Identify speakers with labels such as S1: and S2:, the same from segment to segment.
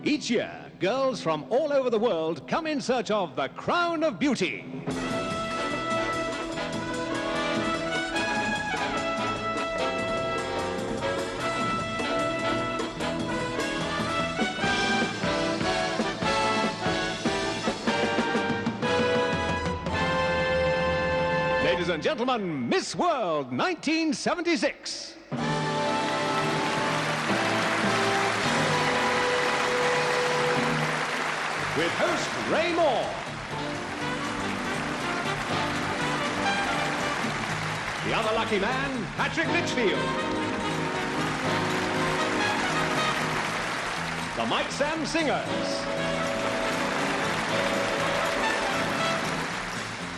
S1: Each year, girls from all over the world come in search of the crown of beauty. Ladies and gentlemen, Miss World 1976. With host Ray Moore. The other lucky man, Patrick Litchfield. The Mike Sam Singers.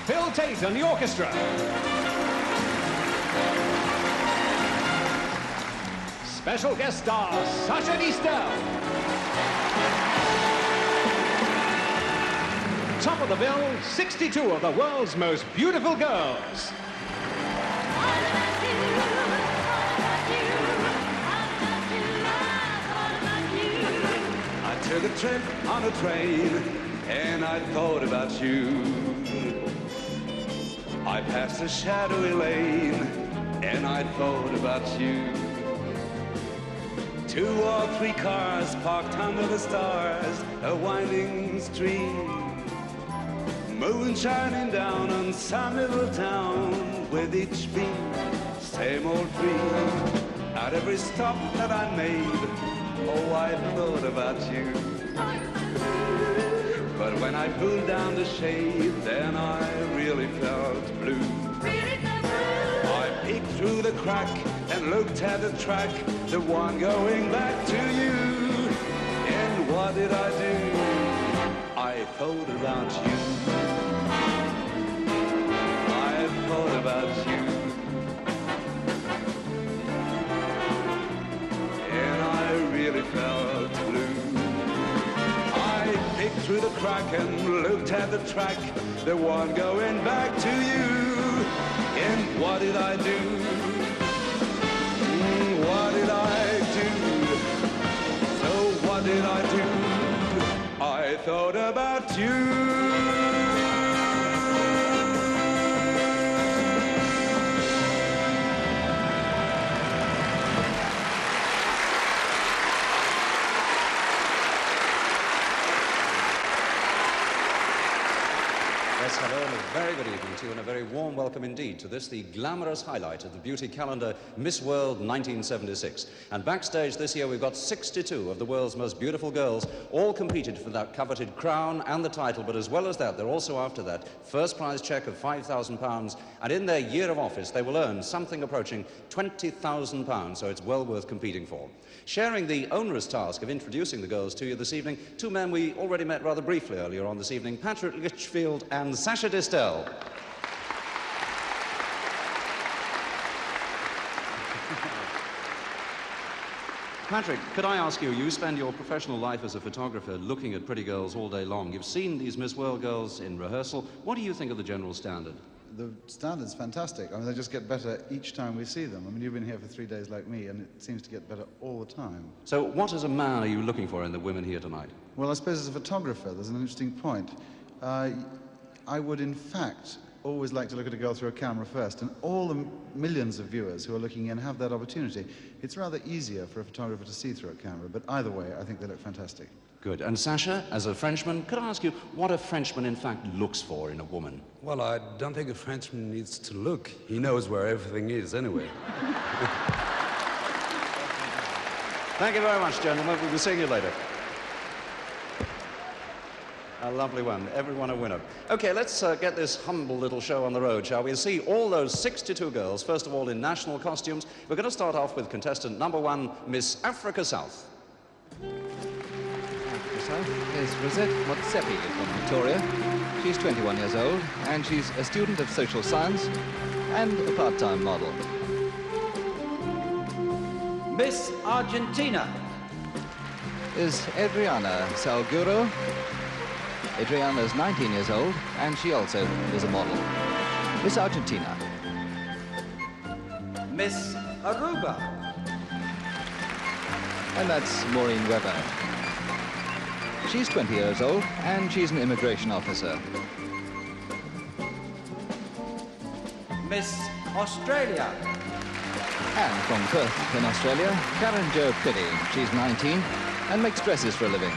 S1: Phil Tate and the orchestra. Special guest star, Sasha Distel. Top of the bill, 62 of the world's most beautiful girls.
S2: I took a trip on a train and I thought about you. I passed a shadowy lane and I thought about you. 2 or 3 cars parked under the stars, a winding street. Moon shining down on some little town with each beat, same old dream. At every stop that I made, oh, I thought about you. But when I pulled down the shade, then I really felt blue. I peeked through the crack and looked at the track, the one going back to you. And what did I do? I thought about you. Thought about you, and I really felt blue. I peeked through the crack and looked at the track, the one going back to you. And what did I do? What did I do? So what did I do? I thought about you.
S3: Hello and a very good evening to you and a very warm welcome indeed to this, the glamorous highlight of the beauty calendar, Miss World 1976. And backstage this year we've got 62 of the world's most beautiful girls, all competed for that coveted crown and the title, but as well as that, they're also after that first prize cheque of £5,000, and in their year of office they will earn something approaching £20,000, so it's well worth competing for. Sharing the onerous task of introducing the girls to you this evening, 2 men we already met rather briefly earlier on this evening, Patrick Litchfield and Sasha Distel. Patrick, could I ask you, you spend your professional life as a photographer looking at pretty girls all day long. You've seen these Miss World girls in rehearsal. What do you think of the general standard?
S4: The standard's fantastic. I mean, they just get better each time we see them. I mean, you've been here for 3 days like me, and it seems to get better all the time.
S3: So what as a man are you looking for in the women here tonight?
S4: Well, I suppose as a photographer, there's an interesting point. I would, in fact, always like to look at a girl through a camera first, and all the millions of viewers who are looking in have that opportunity. It's rather easier for a photographer to see through a camera, but either way, I think they look fantastic.
S3: Good. And Sasha, as a Frenchman, could I ask you what a Frenchman in fact looks for in a woman?
S2: Well, I don't think a Frenchman needs to look. He knows where everything is anyway.
S3: Thank you very much, gentlemen. We'll be seeing you later. A lovely one. Everyone a winner. Okay, let's get this humble little show on the road, shall we? See all those 62 girls, first of all in national costumes. We're going to start off with contestant number 1, Miss Africa South.
S5: Is Rosette Motsepe from Victoria. She's 21 years old, and she's a student of social science and a part-time model.
S6: Miss Argentina
S5: Is Adriana Salguero. Adriana is 19 years old, and she also is a model. Miss Argentina.
S6: Miss Aruba.
S5: And that's Maureen Webber. She's 20 years old, and she's an immigration officer.
S6: Miss Australia.
S5: And from Perth in Australia, Karen Jo Pini. She's 19 and makes dresses for a living.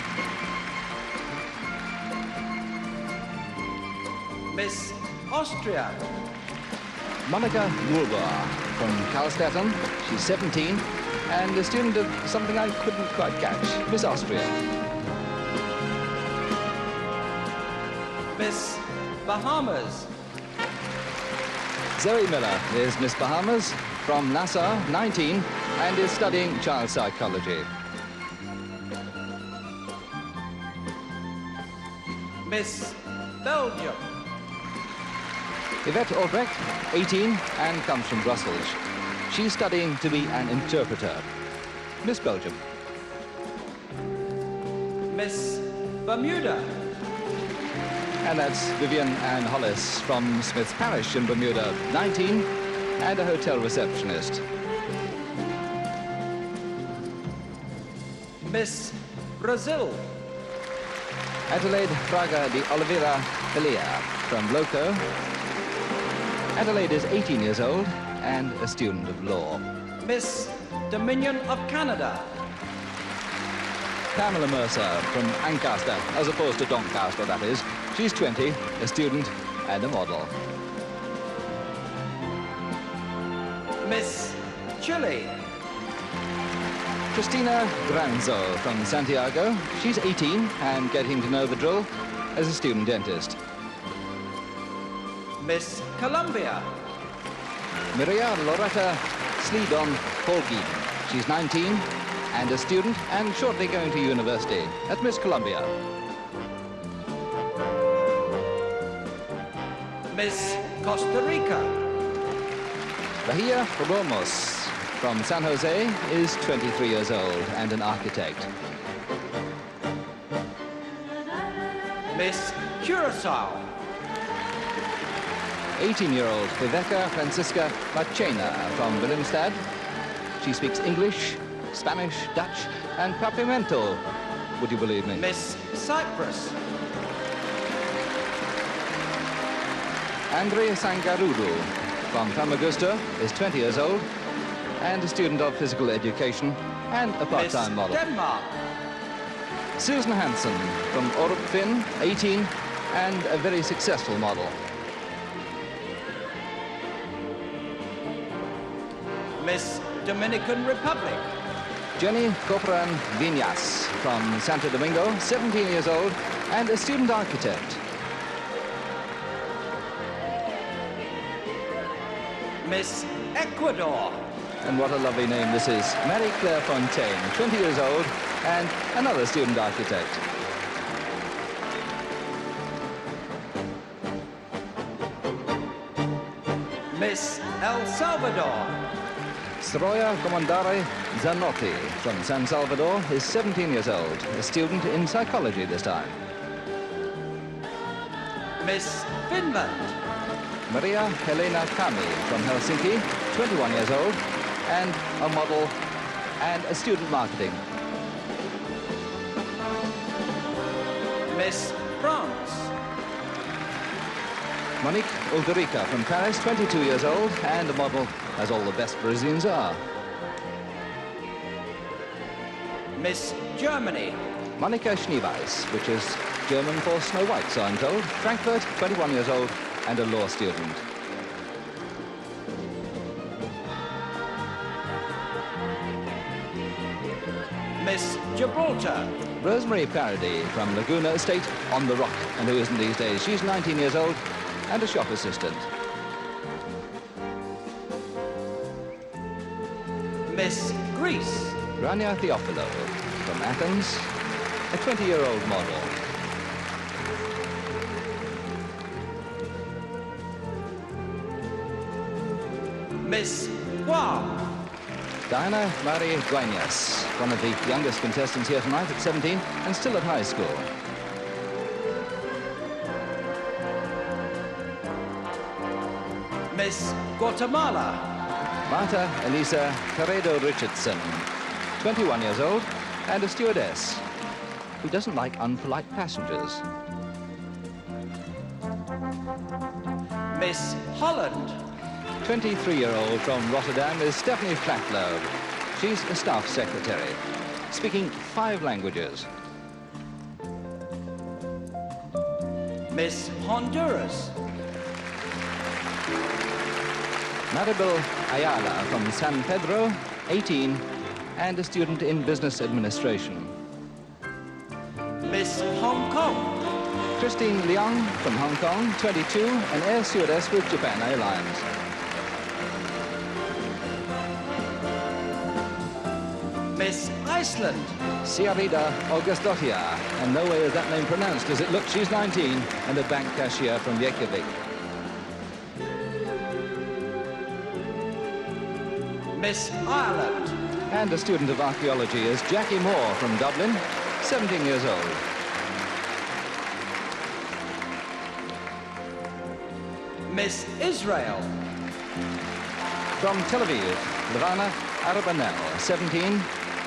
S6: Miss Austria.
S5: Monica Mulbar from Karlstaden. She's 17 and a student of something I couldn't quite catch, Miss Austria.
S6: Miss Bahamas.
S5: Zoe Miller is Miss Bahamas from Nassau, 19, and is studying child psychology.
S6: Miss Belgium.
S5: Yvette Albrecht, 18, and comes from Brussels. She's studying to be an interpreter. Miss Belgium.
S6: Miss Bermuda.
S5: And that's Vivian Ann Hollis from Smith's Parish in Bermuda, 19, and a hotel receptionist.
S6: Miss Brazil.
S5: Adelaide Fraga de Oliveira Pelia from Loco. Adelaide is 18 years old and a student of law.
S6: Miss Dominion of Canada.
S5: Pamela Mercer from Ancaster, as opposed to Doncaster, that is. She's 20, a student and a model.
S6: Miss Chile.
S5: Christina Granzo from Santiago. She's 18 and getting to know the drill as a student dentist.
S6: Miss Colombia.
S5: Maria Loretta Slidon Holguin. She's 19 and a student and shortly going to university at Miss Columbia.
S6: Miss Costa Rica.
S5: Bahia Ramos from San Jose is 23 years old and an architect.
S6: Miss Curacao.
S5: 18-year-old Rebecca Francisca Machena from Willemstad. She speaks English, Spanish, Dutch, and Papiamento, would you believe me?
S6: Miss Cyprus.
S5: Andrea Sangarudu from Famagusta is 20 years old and a student of physical education and a part-time model.
S6: Denmark.
S5: Susan Hansen from Orup Finn, 18, and a very successful model.
S6: Miss Dominican Republic.
S5: Jenny Copran Viñas from Santo Domingo, 17 years old, and a student architect.
S6: Miss Ecuador.
S5: And what a lovely name this is. Marie-Claire Fontaine, 20 years old, and another student architect.
S6: Miss El Salvador.
S5: Sroya Comandare Zanotti from San Salvador is 17 years old, a student in psychology this time.
S6: Miss Finland.
S5: Merja Helena Tammi from Helsinki, 21 years old, and a model and a student marketing.
S6: Miss France.
S5: Monique Ulderica from Paris, 22 years old, and a model, as all the best Parisians are.
S6: Miss Germany.
S5: Monika Schneeweiss, which is German for Snow White, so I'm told. Frankfurt, 21 years old, and a law student.
S6: Miss Gibraltar.
S5: Rosemary Paradis from Laguna Estate on the Rock, and who isn't these days? She's 19 years old and a shop assistant.
S6: Miss Greece.
S5: Rania Theophilo from Athens, a 20-year-old model.
S6: Miss Guam.
S5: Diana Marie Duenas, one of the youngest contestants here tonight at 17 and still at high school.
S6: Miss Guatemala.
S5: Marta Elisa Carredo Richardson, 21 years old and a stewardess. who doesn't like unpolite passengers.
S6: Miss Holland.
S5: 23-year-old from Rotterdam is Stephanie Flatlow. She's a staff secretary, speaking 5 languages.
S6: Miss Honduras.
S5: Maribel Ayala from San Pedro, 18, and a student in business administration.
S6: Miss Hong Kong.
S5: Christine Leong from Hong Kong, 22, an air stewardess with Japan Airlines.
S6: Miss Iceland.
S5: Ciarida Augustdottir, and no way is that name pronounced, does it? Look, she's 19, and a bank cashier from Reykjavik.
S6: Miss Ireland.
S5: And a student of archaeology is Jackie Moore from Dublin, 17 years old.
S6: Miss Israel.
S5: From Tel Aviv, Levana Arabanel, 17,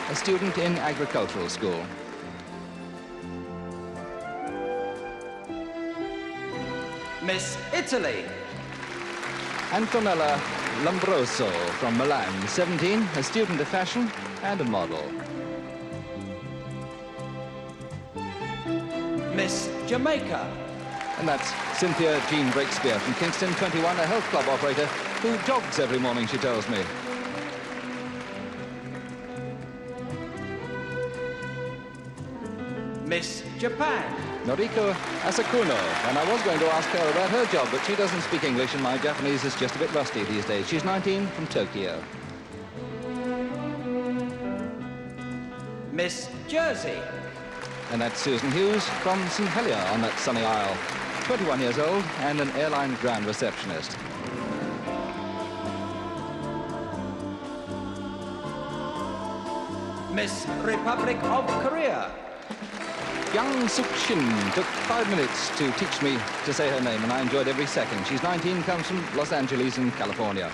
S5: a student in agricultural school.
S6: Miss Italy.
S5: Antonella Lombroso from Milan, 17, a student of fashion and a model.
S6: Miss Jamaica.
S5: And that's Cynthia Jean Breakspeare from Kingston, 21, a health club operator who jogs every morning, she tells me.
S6: Miss Japan.
S5: Noriko Asakuno, and I was going to ask her about her job, but she doesn't speak English and my Japanese is just a bit rusty these days. She's 19 from Tokyo.
S6: Miss Jersey.
S5: And that's Susan Hughes from St Helier on that sunny isle, 21 years old and an airline ground receptionist.
S6: Miss Republic of Korea.
S5: Young Suk Shin took 5 minutes to teach me to say her name, and I enjoyed every second. She's 19, comes from Los Angeles in California.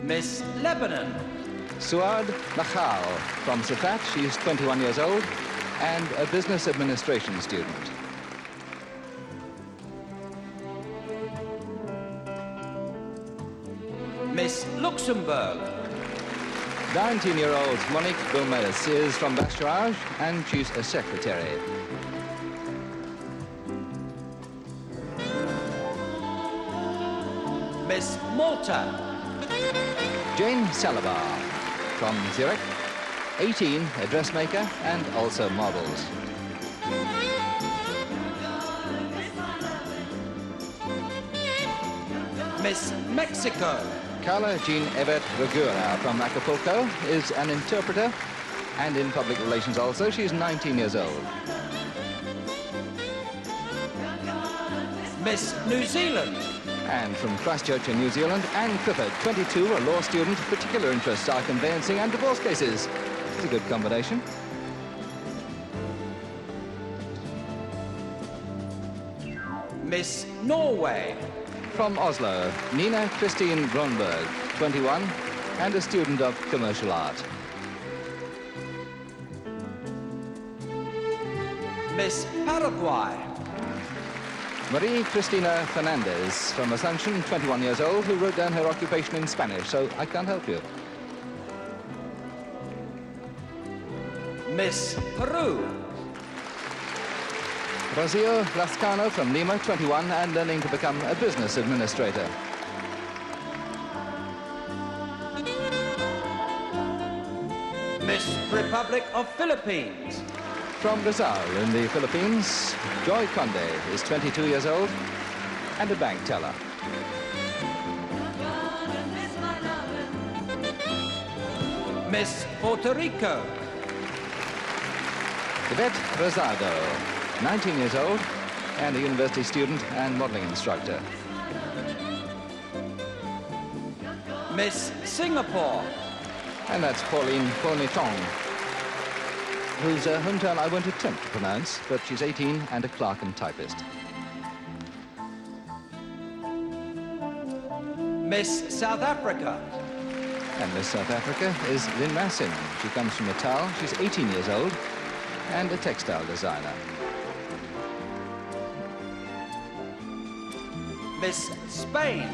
S6: Miss Lebanon.
S5: Suad Nahal from Safat. She's 21 years old and a business administration student.
S6: Miss Luxembourg.
S5: 19-year-old Monique Gomez is from Bachelorage and she's a secretary.
S6: Miss Malta.
S5: Jane Salabar from Zurich, 18, a dressmaker and also models.
S6: Miss Mexico.
S5: Carla Jean Everett Regura from Acapulco is an interpreter and in public relations also. She's 19 years old.
S6: Miss New Zealand.
S5: And from Christchurch in New Zealand, Anne Clifford, 22, a law student. Particular interests are conveyancing and divorce cases. It's a good combination.
S6: Miss Norway.
S5: From Oslo, Nina Christine Gronberg, 21, and a student of commercial art.
S6: Miss Paraguay.
S5: Marie Cristina Fernandez from Asunción, 21 years old, who wrote down her occupation in Spanish, so I can't help you.
S6: Miss Peru.
S5: Rocio Lascano from Lima, 21, and learning to become a business administrator.
S6: Miss Republic of Philippines.
S5: From Rizal in the Philippines, Joy Conde is 22 years old and a bank teller.
S6: Miss Puerto Rico.
S5: Yvette Rosado, 19 years old and a university student and modeling instructor.
S6: Miss Singapore.
S5: And that's Pauline Cornichon, whose hometown I won't attempt to pronounce, but she's 18 and a clerk and typist.
S6: Miss South Africa.
S5: And Miss South Africa is Lynn Massin. She comes from Natal. She's 18 years old and a textile designer.
S6: Miss Spain.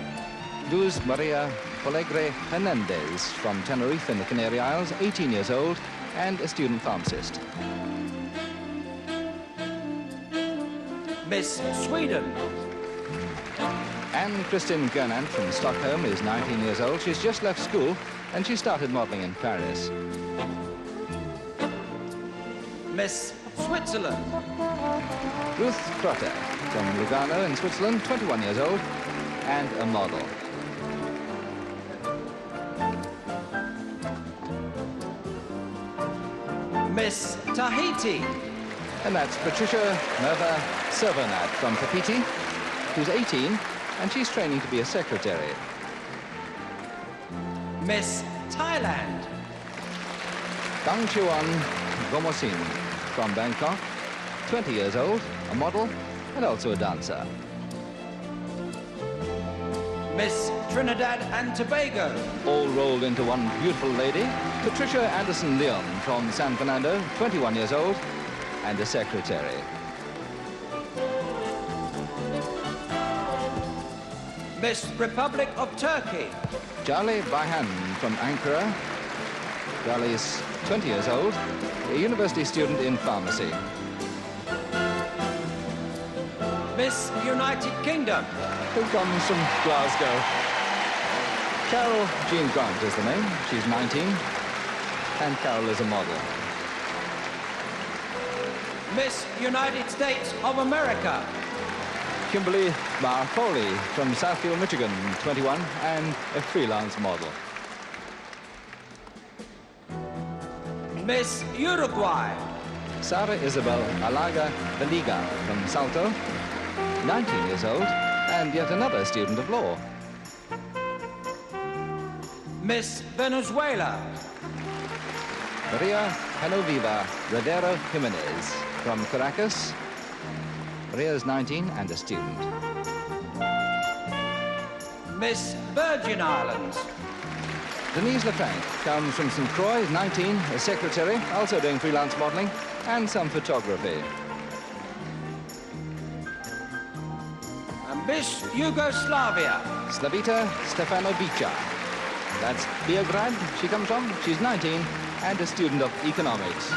S5: Luz Maria Polegre Hernandez from Tenerife in the Canary Isles, 18 years old and a student pharmacist.
S6: Miss Sweden.
S5: Anne Kristin Gernand from Stockholm is 19 years old. She's just left school and she started modeling in Paris.
S6: Miss Switzerland.
S5: Ruth Trotter from Lugano in Switzerland, 21 years old and a model.
S6: Miss Tahiti.
S5: And that's Patricia Merva Servonat from Tapiti, who's 18 and she's training to be a secretary.
S6: Miss Thailand.
S5: Kang Chuan Gomosin from Bangkok, 20 years old, a model and also a dancer.
S6: Miss Trinidad and Tobago.
S5: All rolled into one beautiful lady, Patricia Anderson Leon from San Fernando, 21 years old and a secretary.
S6: Miss Republic of Turkey.
S5: Jale Bayhan from Ankara. Jale is 20 years old, a university student in pharmacy.
S6: Miss United Kingdom.
S5: Who comes from Glasgow. Carol Jean Grant is the name. She's 19 and Carol is a model.
S6: Miss United States of America.
S5: Kimberly Marfoley from Southfield, Michigan, 21 and a freelance model.
S6: Miss Uruguay.
S5: Sara Isabel Alaga Valiga from Salto, 19 years old and yet another student of law.
S6: Miss Venezuela.
S5: Maria Genoviva Rodero Jimenez from Caracas. Maria is 19 and a student.
S6: Miss Virgin Islands.
S5: Denise Lefranc comes from St. Croix, is 19, a secretary, also doing freelance modeling and some photography.
S6: And Miss Yugoslavia.
S5: Slavita Stefanovica. That's Beograd she comes from. She's 19 and a student of economics.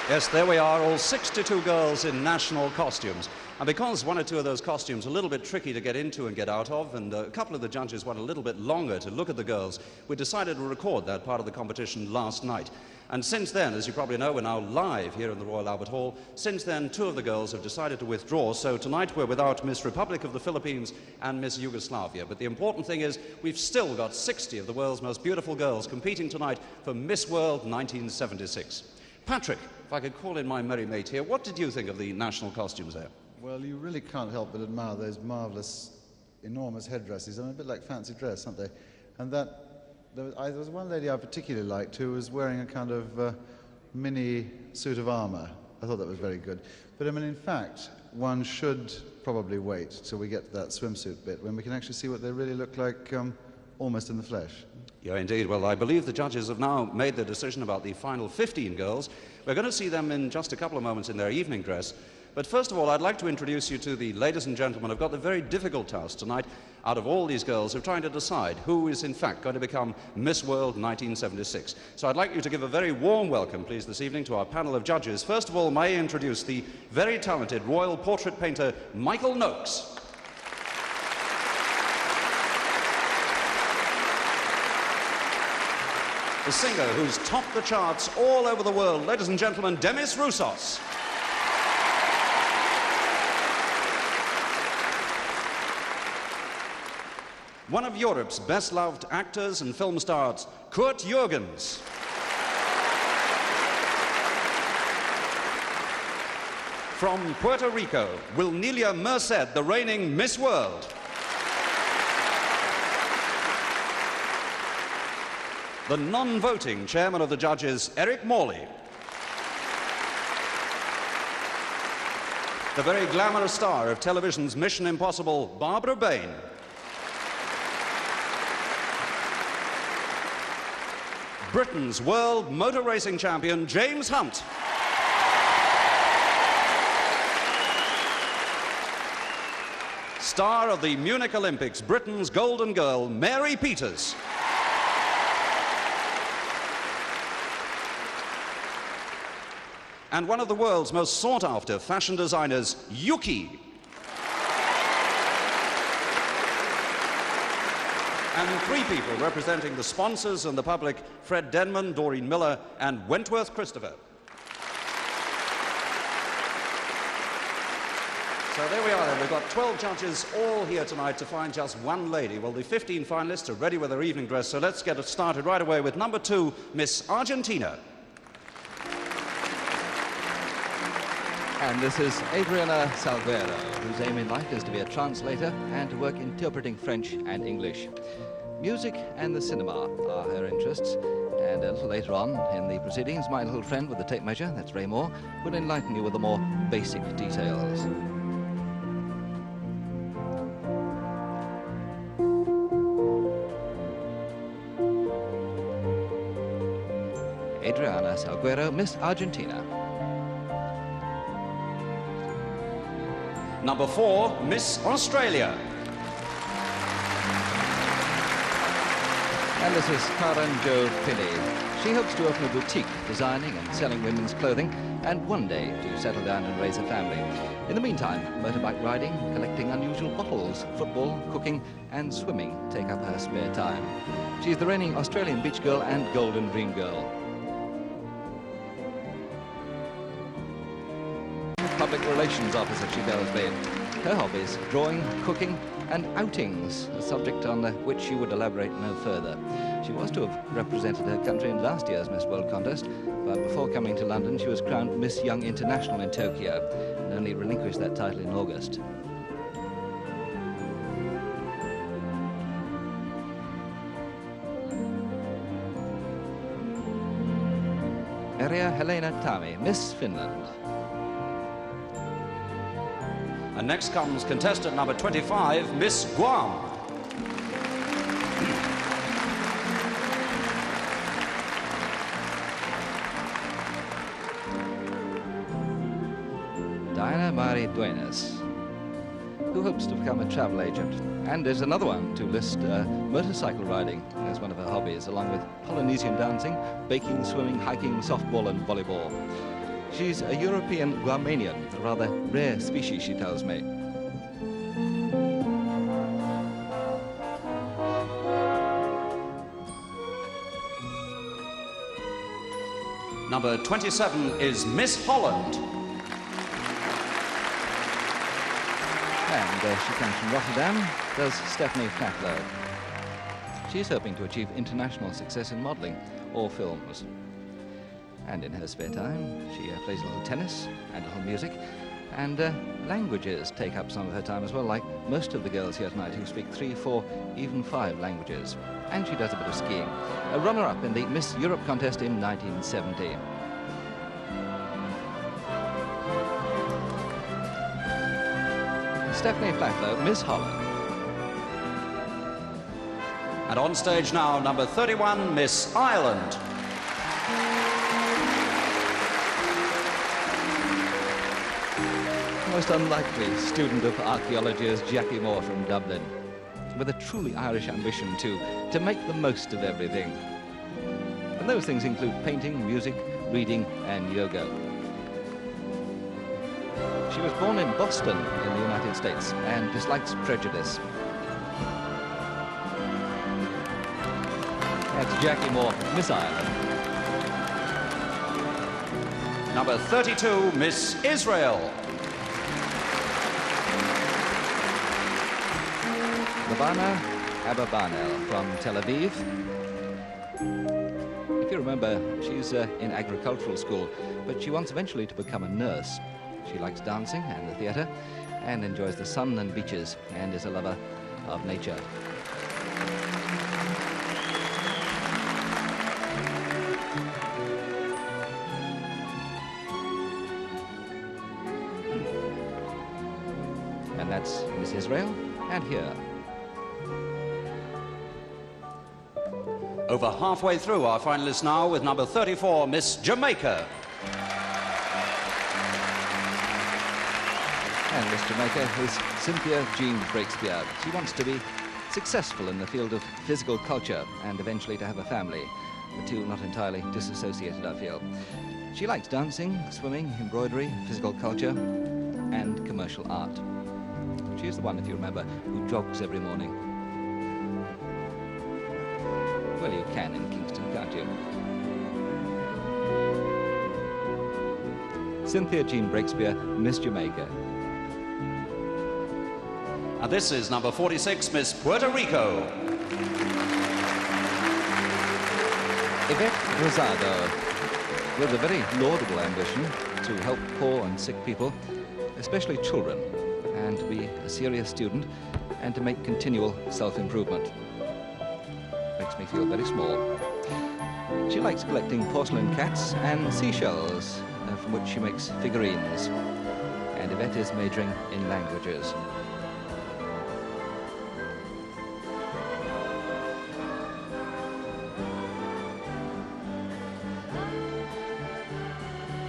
S3: Yes, there we are, all 62 girls in national costumes. And because one or two of those costumes are a little bit tricky to get into and get out of, and a couple of the judges want a little bit longer to look at the girls, we decided to record that part of the competition last night. And since then, as you probably know, we're now live here in the Royal Albert Hall. Since then, two of the girls have decided to withdraw, so tonight we're without Miss Republic of the Philippines and Miss Yugoslavia. But the important thing is we've still got 60 of the world's most beautiful girls competing tonight for Miss World 1976. Patrick, if I could call in my merry mate here, what did you think of the national costumes there?
S4: Well, you really can't help but admire those marvellous, enormous headdresses. They're a bit like fancy dress, aren't they? And there was one lady I particularly liked who was wearing a kind of mini suit of armour. I thought that was very good. But I mean, in fact, one should probably wait till we get to that swimsuit bit when we can actually see what they really look like almost in the flesh.
S3: Yeah, indeed. Well, I believe the judges have now made their decision about the final 15 girls. We're going to see them in just a couple of moments in their evening dress. But first of all, I'd like to introduce you to the ladies and gentlemen who've got the very difficult task tonight out of all these girls who are trying to decide who is in fact going to become Miss World 1976. So I'd like you to give a very warm welcome, please, this evening to our panel of judges. First of all, may I introduce the very talented royal portrait painter, Michael Noakes. The singer who's topped the charts all over the world, ladies and gentlemen, Demis Roussos. One of Europe's best-loved actors and film stars, Kurt Jürgens. From Puerto Rico, Wilnelia Merced, the reigning Miss World. The non-voting chairman of the judges, Eric Morley. The very glamorous star of television's Mission Impossible, Barbara Bain. Britain's world motor racing champion, James Hunt. Star of the Munich Olympics, Britain's golden girl, Mary Peters. And one of the world's most sought-after fashion designers, Yuki. And three people representing the sponsors and the public, Fred Denman, Doreen Miller, and Wentworth Christopher. So there we are then. We've got 12 judges all here tonight to find just one lady. Well, the 15 finalists are ready with their evening dress, so let's get it started right away with number 2, Miss Argentina.
S5: And this is Adriana Salguero, whose aim in life is to be a translator and to work interpreting French and English. Music and the cinema are her interests, and a little later on in the proceedings, my little friend with the tape measure, that's Ray Moore, will enlighten you with the more basic details. Adriana Salguero, Miss Argentina.
S3: Number 4, Miss Australia.
S5: And this is Karen Jo Pini. She hopes to open a boutique designing and selling women's clothing and one day to settle down and raise a family. In the meantime, motorbike riding, collecting unusual bottles, football, cooking and swimming take up her spare time. She's the reigning Australian beach girl and golden dream girl. Public relations officer she tells me. Her hobbies, drawing, cooking and outings, a subject on which she would elaborate no further. She was to have represented her country in last year's Miss World contest, but before coming to London she was crowned Miss Young International in Tokyo and only relinquished that title in August. Merja Helena Tammi, Miss Finland.
S3: And next comes contestant number 25, Miss Guam.
S5: Diana Marie Duenas, who hopes to become a travel agent. And there's another one to list motorcycle riding as one of her hobbies, along with Polynesian dancing, baking, swimming, hiking, softball and volleyball. She's a European Guamanian, a rather rare species, she tells me.
S3: Number 27 is Miss Holland.
S5: And she comes from Rotterdam, does Stephanie Flatlow. She's hoping to achieve international success in modelling or films. And in her spare time, she plays a little tennis and a little music, and languages take up some of her time as well, like most of the girls here tonight who speak 3, 4, even 5 languages. And she does a bit of skiing. A runner-up in the Miss Europe contest in 1970. Stephanie Flatlow, Miss Holland.
S3: And on stage now, number 31, Miss Ireland.
S5: Most unlikely student of archaeology is Jackie Moore from Dublin, with a truly Irish ambition to make the most of everything. And those things include painting, music, reading and yoga. She was born in Boston in the United States and dislikes prejudice. That's Jackie Moore, Miss Ireland.
S3: Number 32, Miss Israel.
S5: Lavana Ababanel from Tel Aviv. If you remember, she's in agricultural school, but she wants eventually to become a nurse. She likes dancing and the theatre and enjoys the sun and beaches and is a lover of nature. And that's Miss Israel, and here.
S3: Over halfway through our finalists now with number 34, Miss Jamaica.
S5: And Miss Jamaica is Cynthia Jean Breakspeare. She wants to be successful in the field of physical culture and eventually to have a family. The two not entirely disassociated, I feel. She likes dancing, swimming, embroidery, physical culture, and commercial art. She's the one, if you remember, who jogs every morning. Well, you can in Kingston, can't you? Cynthia Jean Breakspeare, Miss Jamaica.
S3: And this is number 46, Miss Puerto Rico.
S5: Yvette Rosado, with a very laudable ambition to help poor and sick people, especially children, and to be a serious student and to make continual self-improvement. Makes me feel very small. She likes collecting porcelain cats and seashells, from which she makes figurines. And Yvette is majoring in languages.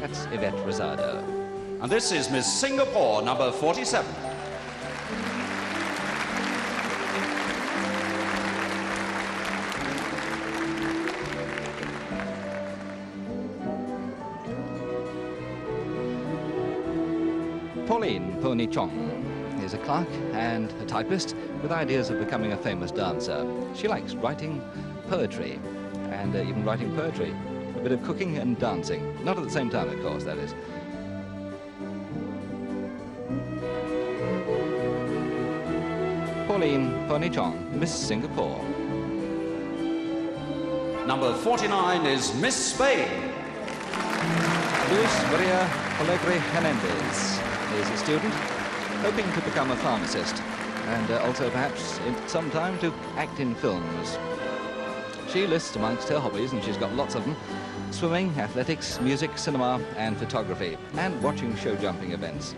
S5: That's Yvette Rosado.
S3: And this is Miss Singapore, number 47.
S5: Pauline Pony Chong is a clerk and a typist with ideas of becoming a famous dancer. She likes writing poetry and even writing poetry. A bit of cooking and dancing. Not at the same time, of course, that is. Pauline Pony Chong, Miss Singapore.
S3: Number 49 is Miss Spain.
S5: Luis Maria Alegre Hernandez is a student hoping to become a pharmacist and also perhaps in some time to act in films. She lists amongst her hobbies, and she's got lots of them, swimming, athletics, music, cinema and photography, and watching show jumping events.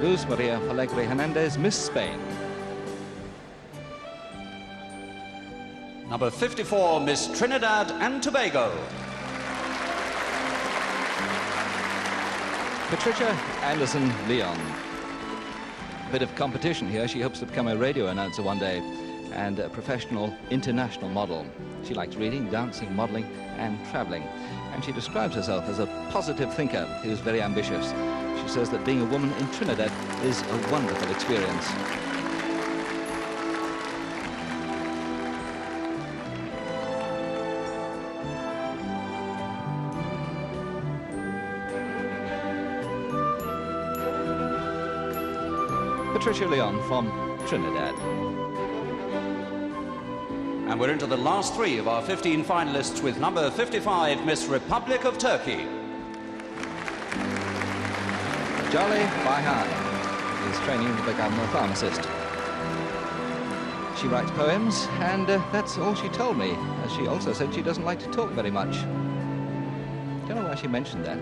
S5: Luz Maria Alegre Hernandez, Miss Spain.
S3: Number 54, Miss Trinidad and Tobago.
S5: Patricia Anderson Leon. A bit of competition here. She hopes to become a radio announcer one day and a professional international model. She likes reading, dancing, modeling and traveling. And she describes herself as a positive thinker who's very ambitious. She says that being a woman in Trinidad is a wonderful experience. Patricia Leon from Trinidad.
S3: And we're into the last three of our 15 finalists with number 55, Miss Republic of Turkey.
S5: Jolly Bayhan is training to become a pharmacist. She writes poems, and that's all she told me. She also said she doesn't like to talk very much. Don't know why she mentioned that.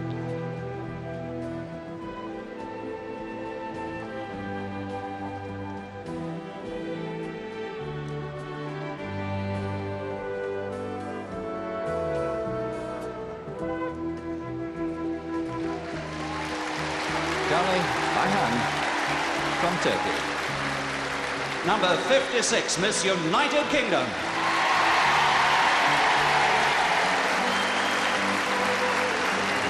S5: Jolly Bayhan from Turkey.
S3: Number 56, Miss United Kingdom.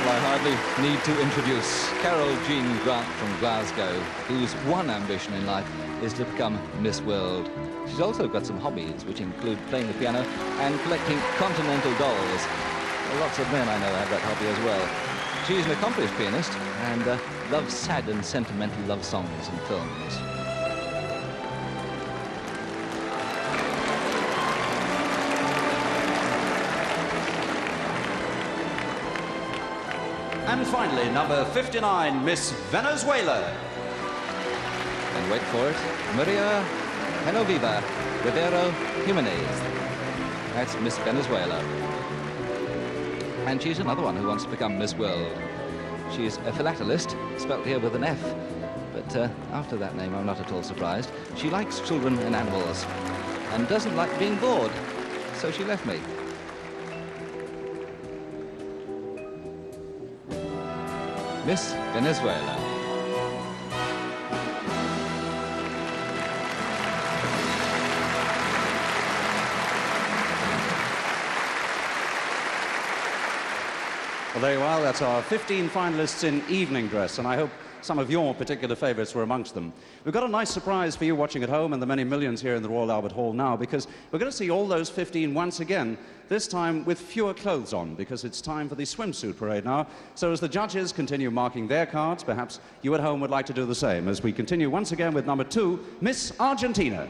S5: Well, I hardly need to introduce Carol Jean Grant from Glasgow, whose one ambition in life is to become Miss World. She's also got some hobbies, which include playing the piano and collecting continental dolls. Lots of men I know have that hobby as well. she's an accomplished pianist and loves sad and sentimental love songs and films.
S3: And finally, number 59, Miss Venezuela.
S5: And wait for it, Merja Helena Tammi Jimenez. That's Miss Venezuela. And she's another one who wants to become Miss World. She's a philatelist, spelt here with an F. But after that name, I'm not at all surprised. She likes children and animals and doesn't like being bored. So she left me. Miss Venezuela.
S3: Well, there you are. That's our 15 finalists in evening dress, and I hope some of your particular favourites were amongst them. We've got a nice surprise for you watching at home and the many millions here in the Royal Albert Hall now, because we're going to see all those 15 once again, this time with fewer clothes on, because it's time for the swimsuit parade now. So as the judges continue marking their cards, perhaps you at home would like to do the same as we continue once again with number 2, Miss Argentina.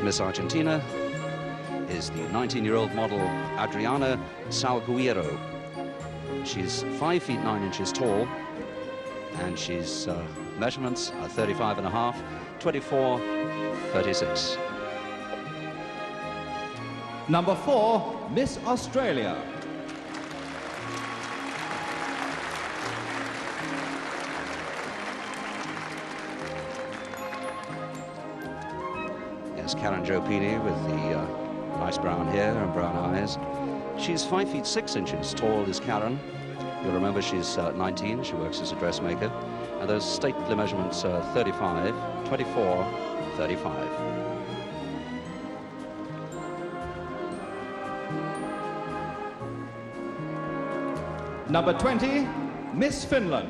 S3: Miss Argentina is the 19-year-old model Adriana Salguero. She's 5 feet 9 inches tall, and she's measurements are 35 and a half, 24, 36.
S1: Number 4, Miss Australia.
S3: Karen Jo Pini with the nice brown hair and brown eyes. She's 5 feet 6 inches tall, is Karen. You'll remember she's 19, she works as a dressmaker. And those stately measurements are 35, 24, 35.
S1: Number 20, Miss Finland.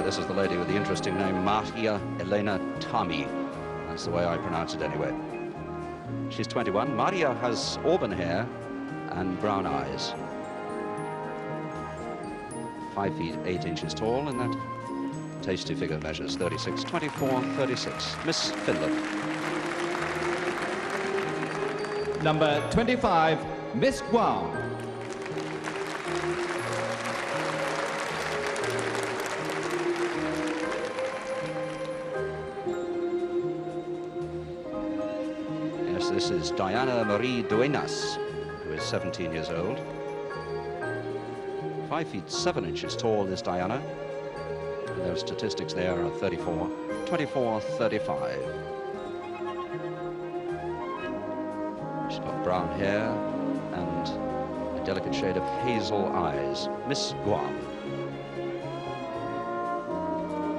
S3: This is the lady with the interesting name, Merja Helena Tammi. That's the way I pronounce it anyway. She's 21. Merja has auburn hair and brown eyes. 5 feet 8 inches tall, and that tasty figure measures 36, 24, 36. Miss Finland.
S1: Number 25, Miss Guam.
S3: This is Diana Marie Duenas, who is 17 years old. 5 feet 7 inches tall is Diana. And those statistics there are 34, 24, 35. She's got brown hair and a delicate shade of hazel eyes. Miss Guam.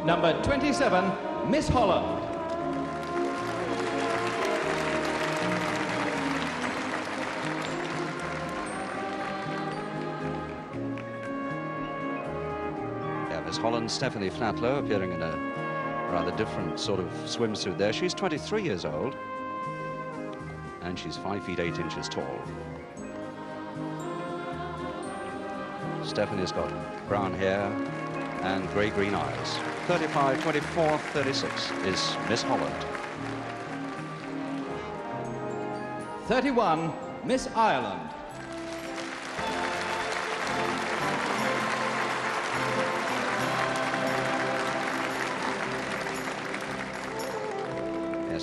S1: Number 27, Miss Holland.
S3: Miss Holland, Stephanie Flatlow, appearing in a rather different sort of swimsuit there. She's 23 years old, and she's 5 feet 8 inches tall. Stephanie's got brown hair and grey-green eyes. 35, 24, 36 is Miss Holland.
S1: 31, Miss Ireland.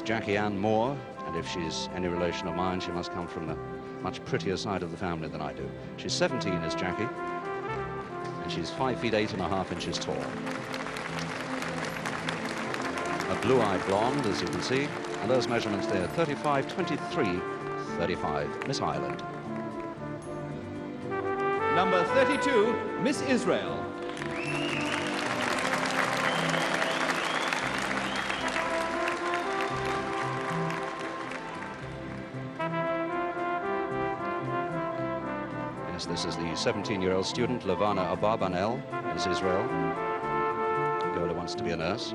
S3: Jackie Ann Moore, and if she's any relation of mine, she must come from the much prettier side of the family than I do. She's 17 is Jackie, and she's 5 feet 8 and a half inches tall. A blue-eyed blonde, as you can see, and those measurements there, 35, 23, 35, Miss Ireland.
S1: Number 32, Miss Israel.
S3: Yes, this is the 17-year-old student, Lavana Abarbanel, Miss Israel. Girl who wants to be a nurse.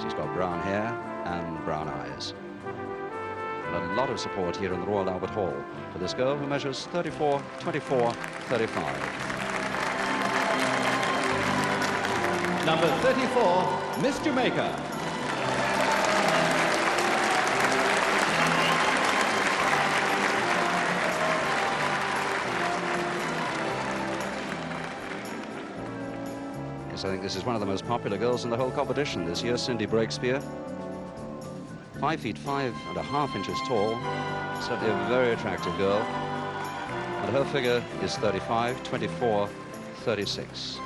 S3: She's got brown hair and brown eyes. And a lot of support here in the Royal Albert Hall for this girl who measures 34, 24, 35.
S1: Number 34, Miss Jamaica.
S3: Yes, I think this is one of the most popular girls in the whole competition this year, Cindy Breakspeare. 5 feet 5.5 inches tall, certainly a very attractive girl. And her figure is 35, 24, 36.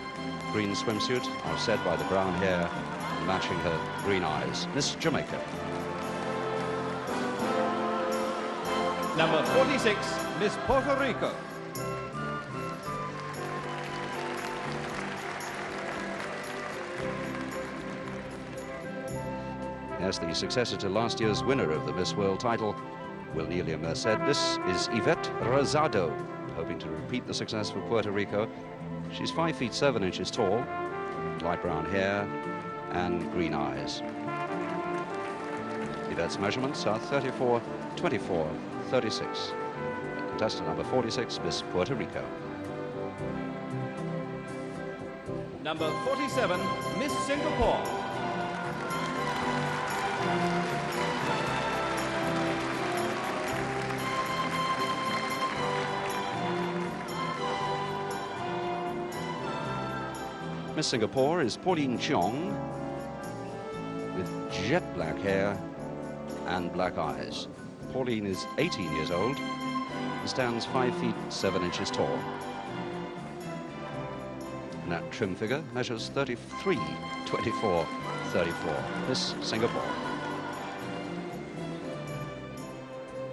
S3: Green swimsuit, offset by the brown hair, matching her green eyes. Miss Jamaica.
S1: Number 46, Miss Puerto Rico.
S3: Yes, the successor to last year's winner of the Miss World title, Wilnelia Merced. This is Yvette Rosado, hoping to repeat the success for Puerto Rico. She's 5 feet 7 inches tall, light brown hair and green eyes. Yvette's measurements are 34, 24, 36. Contestant number 46, Miss Puerto Rico.
S1: Number 47, Miss Singapore.
S3: Miss Singapore is Pauline Cheong, with jet black hair and black eyes. Pauline is 18 years old and stands 5 feet 7 inches tall. And that trim figure measures 33, 24, 34. Miss Singapore.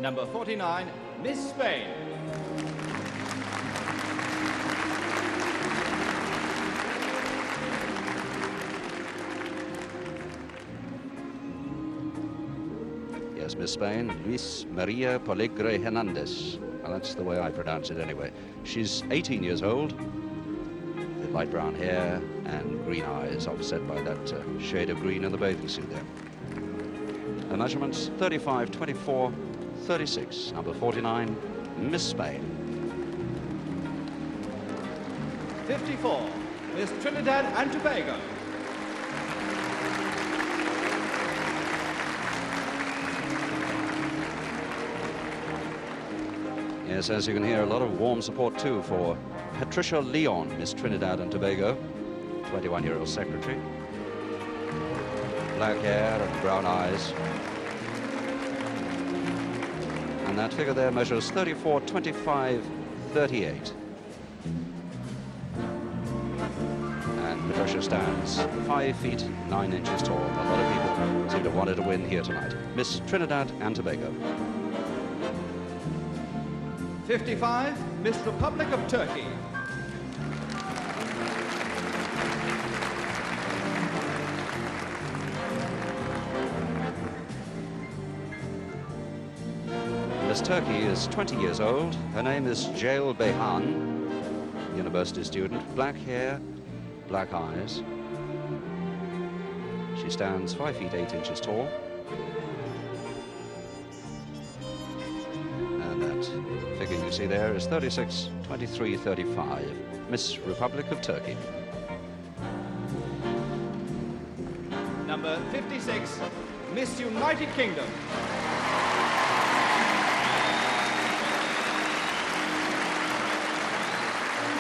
S1: Number 49, Miss Spain.
S3: Yes, Miss Spain, Luis Maria Poligre Hernandez. Well, that's the way I pronounce it anyway. She's 18 years old, with light brown hair and green eyes, offset by that shade of green in the bathing suit there. Her measurements, 35, 24, 36. Number 49, Miss Spain.
S1: 54, Miss Trinidad and Tobago.
S3: Yes, as you can hear, a lot of warm support too for Patricia Leon, Miss Trinidad and Tobago, 21-year-old secretary. Black hair and brown eyes. And that figure there measures 34, 25, 38. And Patricia stands 5 feet 9 inches tall. A lot of people seem to want her to win here tonight. Miss Trinidad and Tobago.
S1: 55, Miss Republic of Turkey.
S3: Miss Turkey is 20 years old. Her name is Jael Behan, university student. Black hair, black eyes. She stands 5 feet 8 inches tall. And that figure you see there is 36, 23, 35. Miss Republic of Turkey.
S1: Number 56, Miss United Kingdom.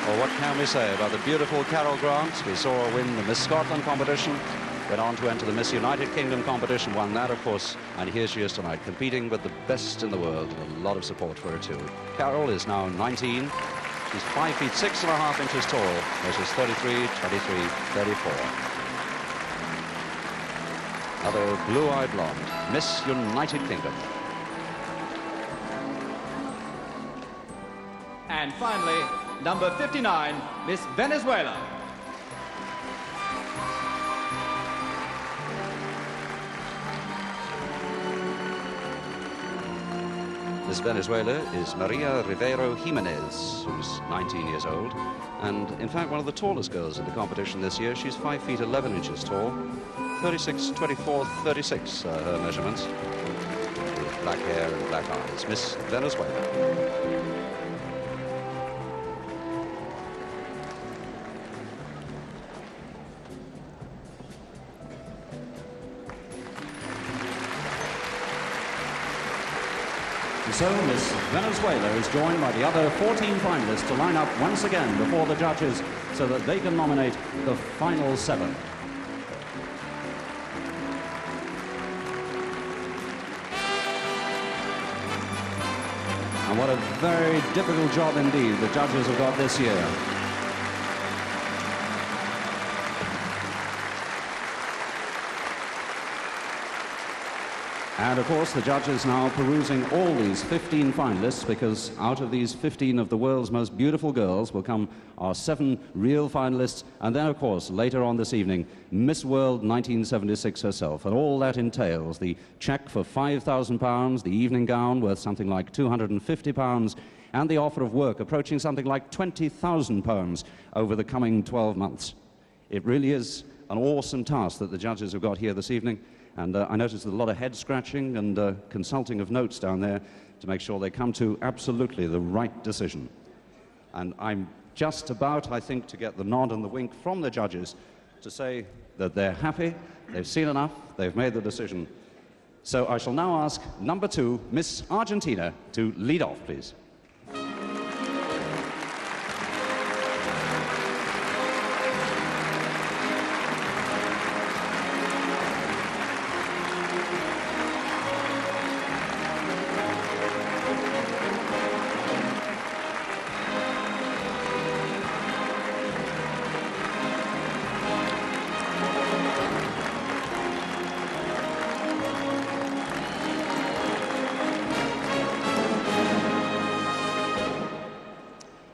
S3: Well, what can we say about the beautiful Carol Grant? We saw her win the Miss Scotland competition, went on to enter the Miss United Kingdom competition, won that, of course, and here she is tonight, competing with the best in the world, and a lot of support for her, too. Carol is now 19. She's 5 feet 6.5 inches tall, measures 33, 23, 34. Another blue-eyed blonde, Miss United Kingdom.
S1: And finally, number 59, Miss Venezuela.
S3: Miss Venezuela is Maria Rivero Jimenez, who's 19 years old, and in fact one of the tallest girls in the competition this year. She's 5 feet 11 inches tall, 36, 24, 36 her measurements, with black hair and black eyes. Miss Venezuela.
S7: So Miss Venezuela is joined by the other 14 finalists to line up once again before the judges so that they can nominate the final 7. And what a very difficult job indeed the judges have got this year. And of course, the judges now perusing all these 15 finalists, because out of these 15 of the world's most beautiful girls will come our 7 real finalists, and then of course, later on this evening, Miss World 1976 herself. And all that entails the cheque for £5,000, the evening gown worth something like £250, and the offer of work approaching something like £20,000 over the coming 12 months. It really is an awesome task that the judges have got here this evening. And I noticed a lot of head scratching and consulting of notes down there to make sure they come to absolutely the right decision. And I'm just about, I think, to get the nod and the wink from the judges to say that they're happy, they've seen enough, they've made the decision. So I shall now ask number 2, Miss Argentina, to lead off, please.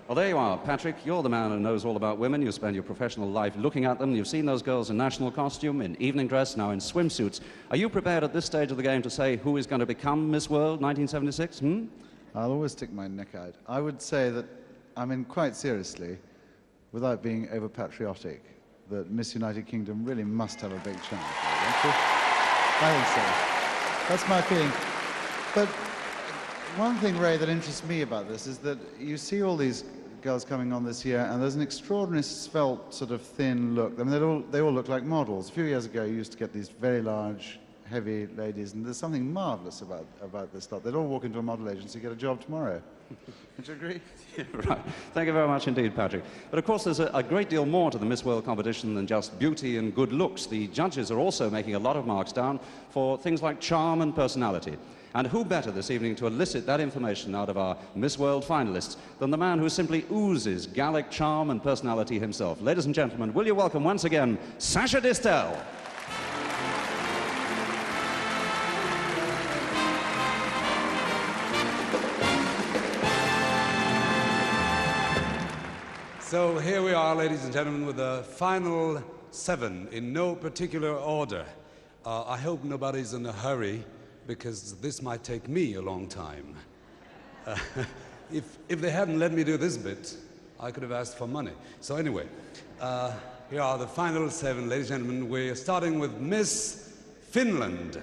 S7: Well, there you are, Patrick. You're the man who knows all about women. You spend your professional life looking at them. You've seen those girls in national costume, in evening dress, now in swimsuits. Are you prepared at this stage of the game to say who is going to become Miss World 1976?
S4: I'll always stick my neck out. I would say that, I mean, quite seriously, without being over-patriotic, that Miss United Kingdom really must have a big chance. Don't you? I think so. That's my feeling. But one thing, Ray, that interests me about this is that you see all these girls coming on this year, and there's an extraordinary svelte, sort of thin look. I mean, they all look like models. A few years ago, you used to get these very large, heavy ladies, and there's something marvelous about this lot. They'd all walk into a model agency and get a job tomorrow. Would you agree?
S7: Yeah, right. Thank you very much indeed, Patrick. But of course, there's a great deal more to the Miss World competition than just beauty and good looks. The judges are also making a lot of marks down for things like charm and personality. And who better this evening to elicit that information out of our Miss World finalists than the man who simply oozes Gallic charm and personality himself. Ladies and gentlemen, will you welcome once again, Sacha Distel.
S2: So here we are, ladies and gentlemen, with the final 7 in no particular order. I hope nobody's in a hurry, because this might take me a long time. If they hadn't let me do this bit, I could have asked for money. So anyway, here are the final 7, ladies and gentlemen. We're starting with Miss Finland.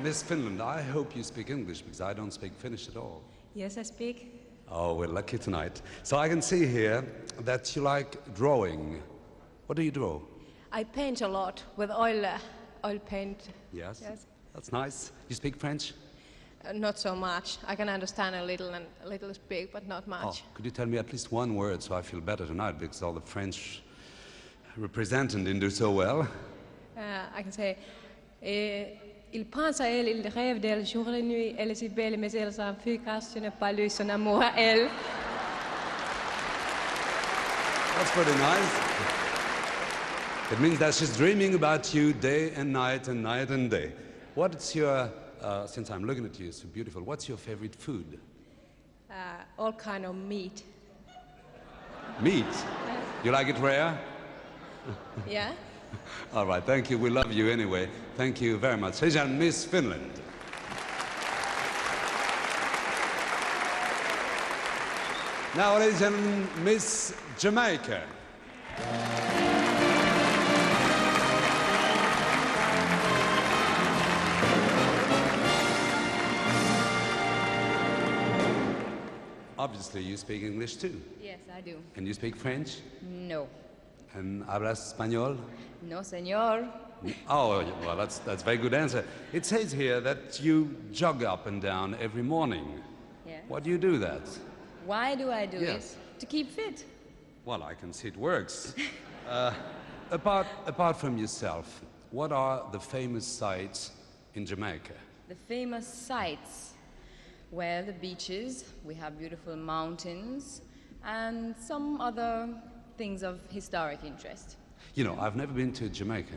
S2: Miss Finland, I hope you speak English, because I don't speak Finnish at all.
S8: Yes, I speak.
S2: Oh, we're lucky tonight. So I can see here that you like drawing. What do you draw?
S8: I paint a lot with oil paint.
S2: Yes. That's nice. You speak French?
S8: Not so much. I can understand a little and a little speak, but not much.
S2: Oh, could you tell me at least one word so I feel better tonight, because all the French represented didn't do so well?
S8: I can say, il pense à elle, il rêve d'elle jour et nuit, elle est si belle, mais elle s'en fiche, je n'ai pas lu son amour à elle.
S2: That's pretty nice. It means that she's dreaming about you day and night and night and day. What's your, since I'm looking at you, it's so beautiful, what's your favorite food?
S8: All kind of meat.
S2: Meat? You like it rare?
S8: Yeah?
S2: All right, thank you. We love you anyway. Thank you very much. Ladies and Miss Finland. Now, ladies and Miss Jamaica. Obviously, you speak English too.
S8: Yes, I do.
S2: And you speak French?
S8: No.
S2: And hablas español?
S8: No, senor.
S2: Oh, well, that's a very good answer. It says here that you jog up and down every morning.
S8: Yeah.
S2: Why do you do that?
S8: Why do I do
S2: Yes.
S8: it? To keep fit.
S2: Well, I can see it works. Apart from yourself, what are the famous sites in Jamaica?
S8: The famous sites. Well, the beaches, we have beautiful mountains, and some other things of historic interest.
S2: You know, I've never been to Jamaica.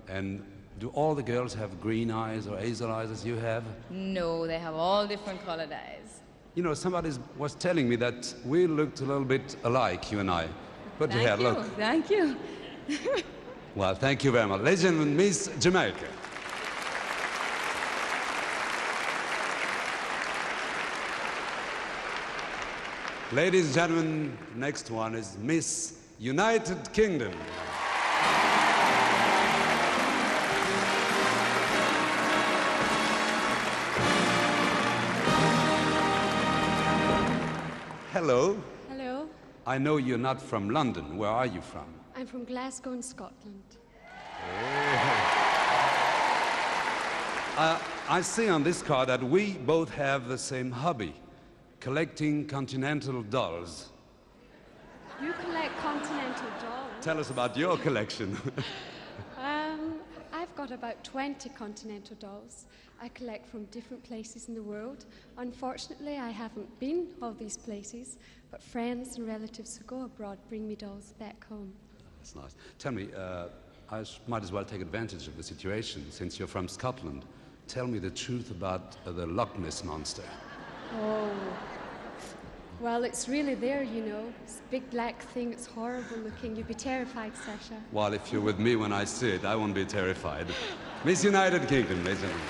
S2: And do all the girls have green eyes or hazel eyes as you have?
S8: No, they have all different colored eyes.
S2: You know, somebody was telling me that we looked a little bit alike, you and I. But yeah, look.
S8: Thank you.
S2: Well, thank you very much. Ladies and gentlemen, Miss Jamaica. Ladies and gentlemen, next one is Miss United Kingdom. Hello.
S9: Hello,
S2: I know you're not from London. Where are you from?
S9: I'm from Glasgow in Scotland.
S2: I see on this card that we both have the same hobby, collecting continental dolls.
S9: You collect continental dolls?
S2: Tell us about your collection.
S9: I've got about 20 continental dolls. I collect from different places in the world. Unfortunately, I haven't been all these places, but friends and relatives who go abroad bring me dolls back home.
S2: That's nice. Tell me, I might as well take advantage of the situation since you're from Scotland. Tell me the truth about the Loch Ness Monster.
S9: Oh, well, it's really there, you know. It's a big black thing, it's horrible looking. You'd be terrified, Sasha.
S2: Well, if you're with me when I see it, I won't be terrified. Miss United Kingdom, ladies and gentlemen.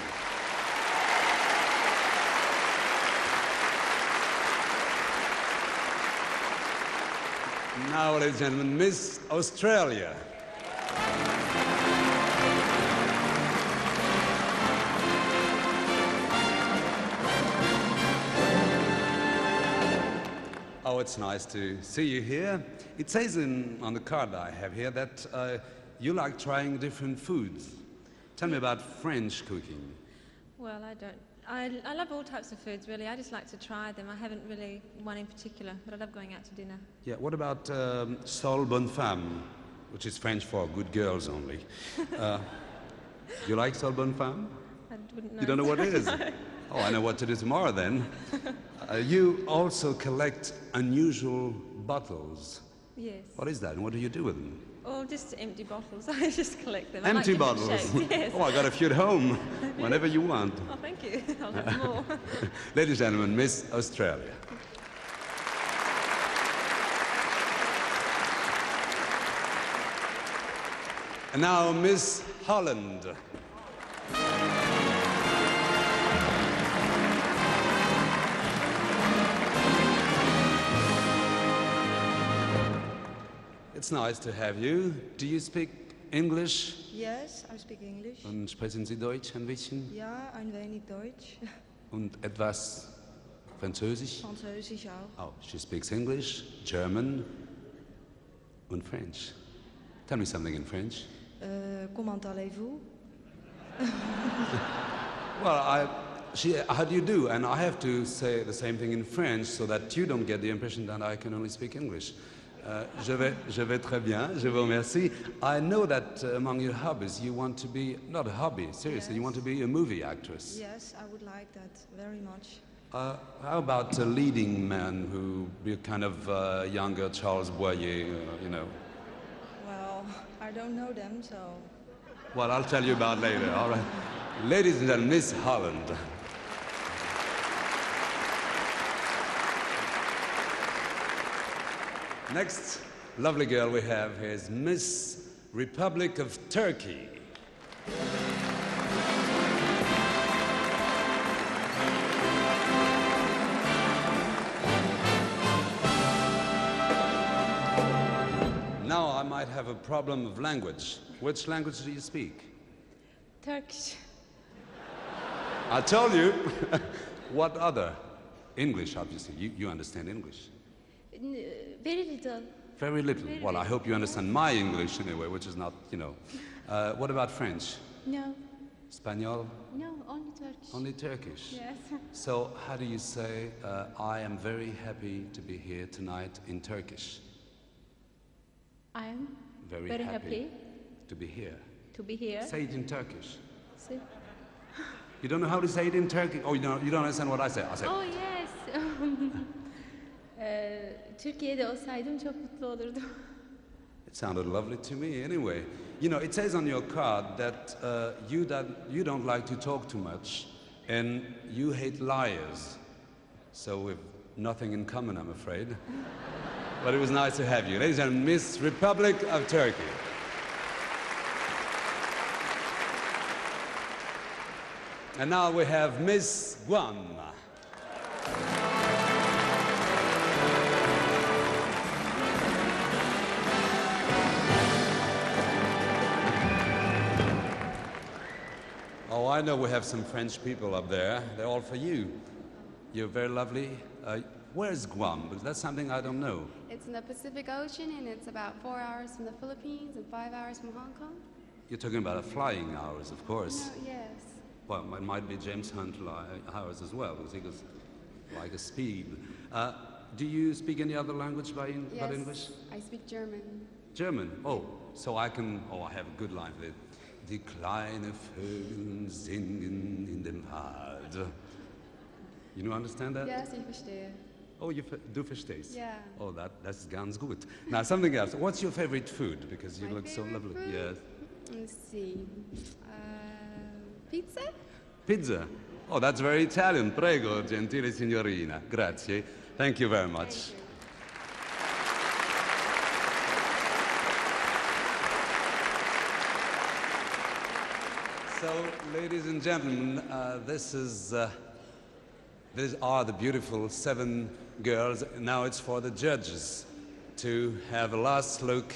S2: Now, ladies and gentlemen, Miss Australia. Oh, it's nice to see you here. It says on the card I have here that you like trying different foods. Tell me about French cooking.
S10: Well, I don't. I love all types of foods, really. I just like to try them. I haven't really one in particular, but I love going out to dinner.
S2: Yeah, what about Sole Bonne Femme, which is French for good girls only? You like Sole Bonne Femme?
S10: I wouldn't know.
S2: You don't know what it is? Oh, I know what to do tomorrow then. You also collect unusual bottles.
S10: Yes.
S2: What is that and what do you do with them?
S10: Or just empty bottles. I just collect them.
S2: Empty
S10: I like
S2: bottles?
S10: shapes. Yes.
S2: Oh, I got a few at home, whenever you want.
S10: Oh, thank you. I'll have more.
S2: Ladies and gentlemen, Miss Australia. And now, Miss Holland. It's nice to have you. Do you speak English?
S11: Yes, I speak English.
S2: Und sprechen Sie Deutsch ein bisschen?
S11: Ja, ein wenig Deutsch.
S2: Und etwas Französisch?
S11: Französisch auch.
S2: Oh, she speaks English, German, and French. Tell me something in French.
S11: Comment allez-vous?
S2: Well, how do you do? And I have to say the same thing in French so that you don't get the impression that I can only speak English. Je vais très bien, je vous remercie. I know that among your hobbies you want to be, not a hobby, seriously, you want to be a movie actress.
S11: Yes, I would like that very much.
S2: How about a leading man who be kind of younger Charles Boyer, you know?
S11: Well, I don't know them, so...
S2: Well, I'll tell you about later, all right. Ladies and gentlemen, Miss Holland. Next, lovely girl we have here is Miss Republic of Turkey. Now I might have a problem of language. Which language do you speak?
S10: Turkish.
S2: I told you. What other? English, obviously. You understand English.
S10: Very little.
S2: Very little. Well, I hope you understand my English anyway, which is not, you know. What about French?
S10: No.
S2: Spanish?
S10: No, only Turkish.
S2: Only Turkish?
S10: Yes.
S2: So how do you say, I am very happy to be here tonight in Turkish?
S10: I am
S2: Very happy to be here.
S10: To be here.
S2: Say it in Turkish.
S10: Say.
S2: You don't know how to say it in Turkish? Oh, you don't understand what I say? I say.
S10: Oh yes. Türkiye'de olsaydım çok mutlu olurdum.
S2: It sounded lovely to me anyway. You know, it says on your card that you don't like to talk too much and you hate liars. So we've nothing in common, I'm afraid. But it was nice to have you. Ladies and gentlemen, Miss Republic of Turkey. And now we have Miss Guam. Oh, I know we have some French people up there. They're all for you. You're very lovely. Where's Guam? Because that's something I don't know.
S12: It's in the Pacific Ocean, and it's about 4 hours from the Philippines and 5 hours from Hong Kong.
S2: You're talking about the flying hours, of course.
S12: No, yes.
S2: Well, it might be James Hunt hours as well, because he goes like a speed. Do you speak any other language but English?
S12: I speak German.
S2: German? Oh, so I can, I have a good line for it. Die kleine Vögel singen in dem Wald. You know, understand that?
S12: Yes, ich verstehe.
S2: Oh, du verstehst?
S12: Yeah.
S2: Oh, that's ganz gut. Now, something else. What's your favorite food? Because you look so lovely.
S12: Food?
S2: Yes.
S12: Let's see. Pizza?
S2: Pizza. Oh, that's very Italian. Prego, gentile signorina. Grazie. Thank you very much.
S12: Thank you.
S2: So, ladies and gentlemen, these are the beautiful 7 girls. Now it's for the judges to have a last look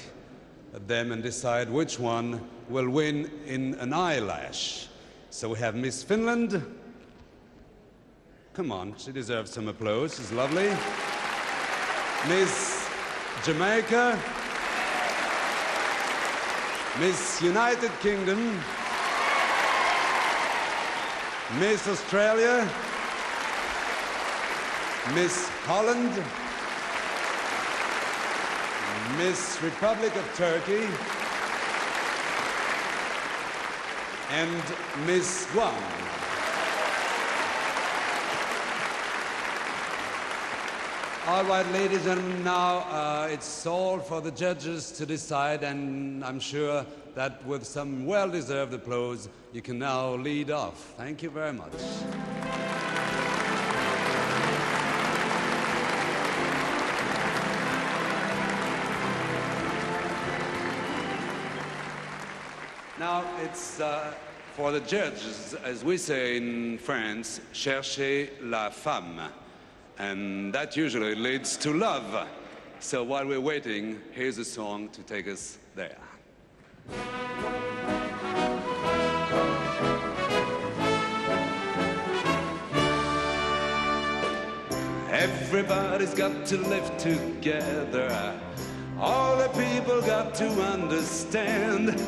S2: at them and decide which one will win in an eyelash. So we have Miss Finland. Come on, she deserves some applause. She's lovely. Miss Jamaica. Miss United Kingdom. Miss Australia. Miss Holland. Miss Republic of Turkey. And Miss Guam. All right, ladies and gentlemen, now it's all for the judges to decide, and I'm sure that with some well-deserved applause, you can now lead off. Thank you very much. Now, it's for the judges, as we say in France, cherchez la femme. And that usually leads to love. So while we're waiting, here's a song to take us there. Everybody's got to live together. All the people got to understand.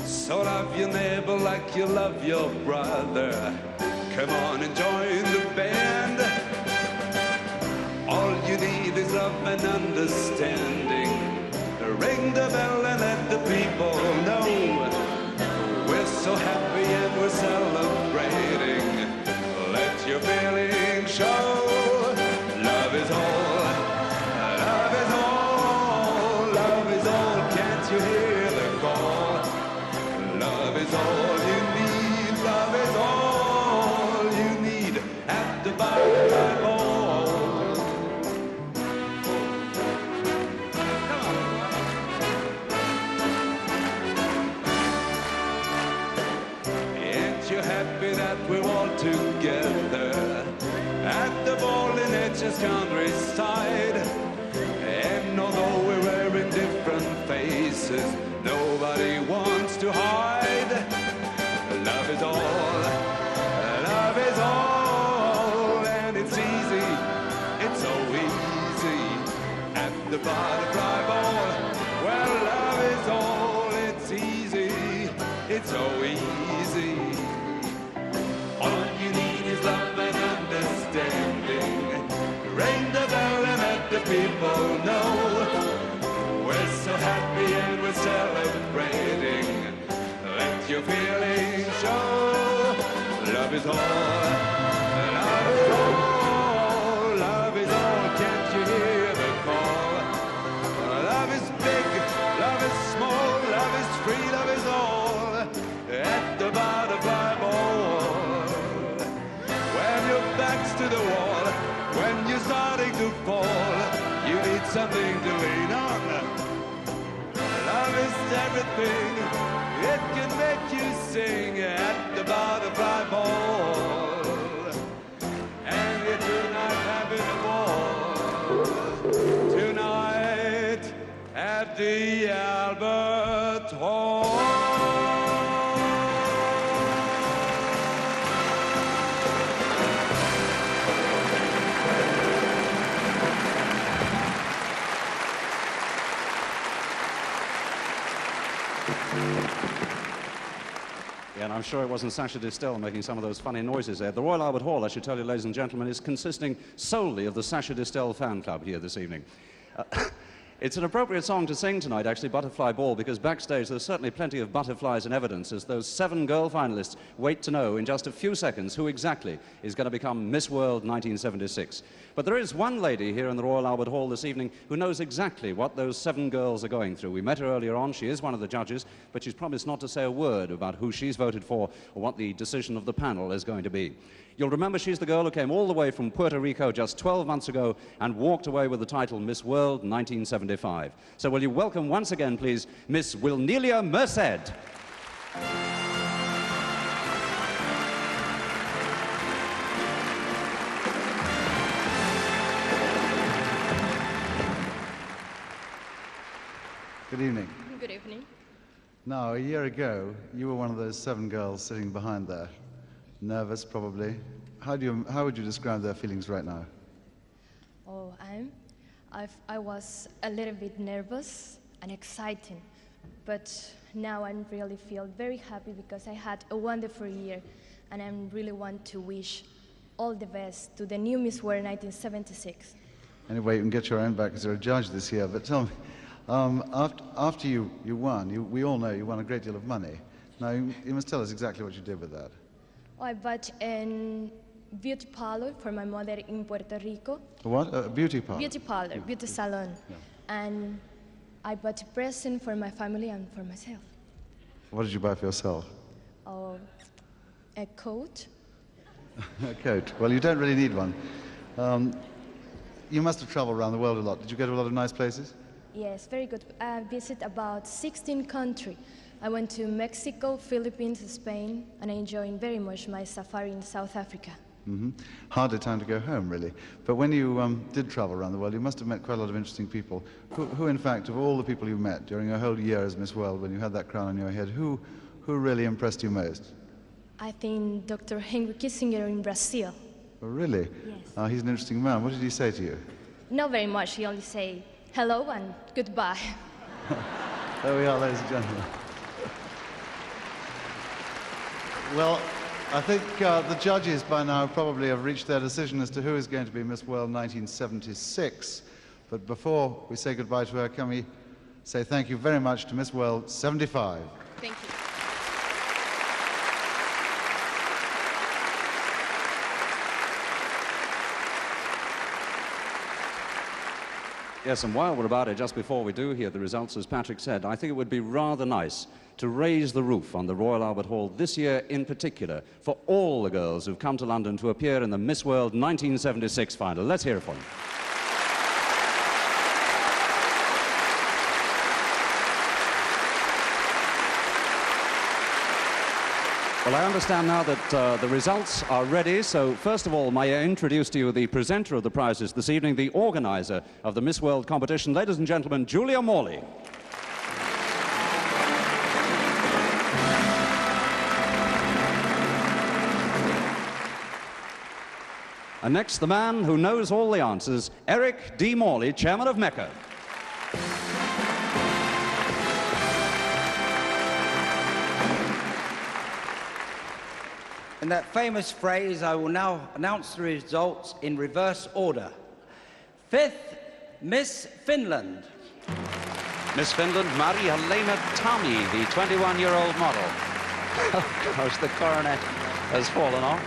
S2: So love your neighbor like you love your brother. Come on and join the band. All you need is love and understanding. Ring the bell and let the people know we're so happy and we're celebrating. Let your feelings show. Love is all. Love is all. Love is all. Can't you hear the call? Love is all you need. Love is all you need at the bottom. together at the ball in Etches countryside. And although we're wearing different faces, nobody wants to hide. Love is all, love is all, and it's easy, it's so easy at the butterfly ball. Well, love is all, it's easy, it's so easy. All you need is love and understanding. Ring the bell and let the people know we're so happy and we're celebrating. Let your feelings show. Love is all, love is all, love is all. Can't you hear the call? Love is big, love is small, love is free, love is all at the butterfly ball. When your back's to the wall, when you're starting to fall, you need something to lean on. Love is everything, it can make you sing at the butterfly ball. And you're tonight having a ball, tonight at the Albert Hall.
S7: Yeah, and I'm sure it wasn't Sacha Distel making some of those funny noises there. The Royal Albert Hall, I should tell you, ladies and gentlemen, is consisting solely of the Sacha Distel fan club here this evening. It's an appropriate song to sing tonight, actually, Butterfly Ball, because backstage there's certainly plenty of butterflies in evidence as those 7 girl finalists wait to know in just a few seconds who exactly is going to become Miss World 1976. But there is one lady here in the Royal Albert Hall this evening who knows exactly what those 7 girls are going through. We met her earlier on. She is one of the judges, but she's promised not to say a word about who she's voted for or what the decision of the panel is going to be. You'll remember she's the girl who came all the way from Puerto Rico just 12 months ago and walked away with the title Miss World 1975. So will you welcome once again, please, Miss Wilnelia Merced.
S4: Good evening.
S13: Good evening.
S4: Now, a year ago, you were one of those 7 girls sitting behind there. Nervous, probably. How would you describe their feelings right now?
S13: Oh, I was a little bit nervous and exciting, but now I really feel very happy because I had a wonderful year, and I really want to wish all the best to the new Miss World 1976.
S4: Anyway, you can get your own back because you're a judge this year, but tell me, after you won, we all know you won a great deal of money. Now, you must tell us exactly what you did with that.
S13: I bought a beauty parlor for my mother in Puerto Rico.
S4: What? A beauty parlor?
S13: Beauty parlor, beauty salon.
S4: Yeah.
S13: And I bought a present for my family and for myself.
S4: What did you buy for yourself?
S13: Oh, a coat.
S4: A coat. Well, you don't really need one. You must have traveled around the world a lot. Did you go to a lot of nice places?
S13: Yes, very good. I visited about 16 countries. I went to Mexico, Philippines, Spain, and I enjoyed very much my safari in South Africa.
S4: Mm-hmm. Hardly time to go home, really. But when you did travel around the world, you must have met quite a lot of interesting people. Who, in fact, of all the people you met during your whole year as Miss World, when you had that crown on your head, who really impressed you most?
S13: I think Dr. Henry Kissinger in Brazil.
S4: Oh, really?
S13: Yes.
S4: He's an interesting man. What did he say to you?
S13: Not very much. He only said hello and goodbye.
S4: There we are, ladies and gentlemen. Well, I think the judges by now probably have reached their decision as to who is going to be Miss World 1976. But before we say goodbye to her, can we say thank you very much to Miss World 75.
S13: Thank you.
S7: Yes, and while we're about it, just before we do hear the results, as Patrick said, I think it would be rather nice to raise the roof on the Royal Albert Hall this year in particular for all the girls who've come to London to appear in the Miss World 1976 final. Let's hear it for them. Well, I understand now that the results are ready, so first of all, may I introduce to you the presenter of the prizes this evening, the organizer of the Miss World competition. Ladies and gentlemen, Julia Morley. And next, the man who knows all the answers, Eric D. Morley, chairman of Mecca.
S6: In that famous phrase, I will now announce the results in reverse order. 5th, Miss Finland.
S7: Miss Finland, Merja Helena Tammi, the 21-year-old model. Of course, the coronet has fallen off.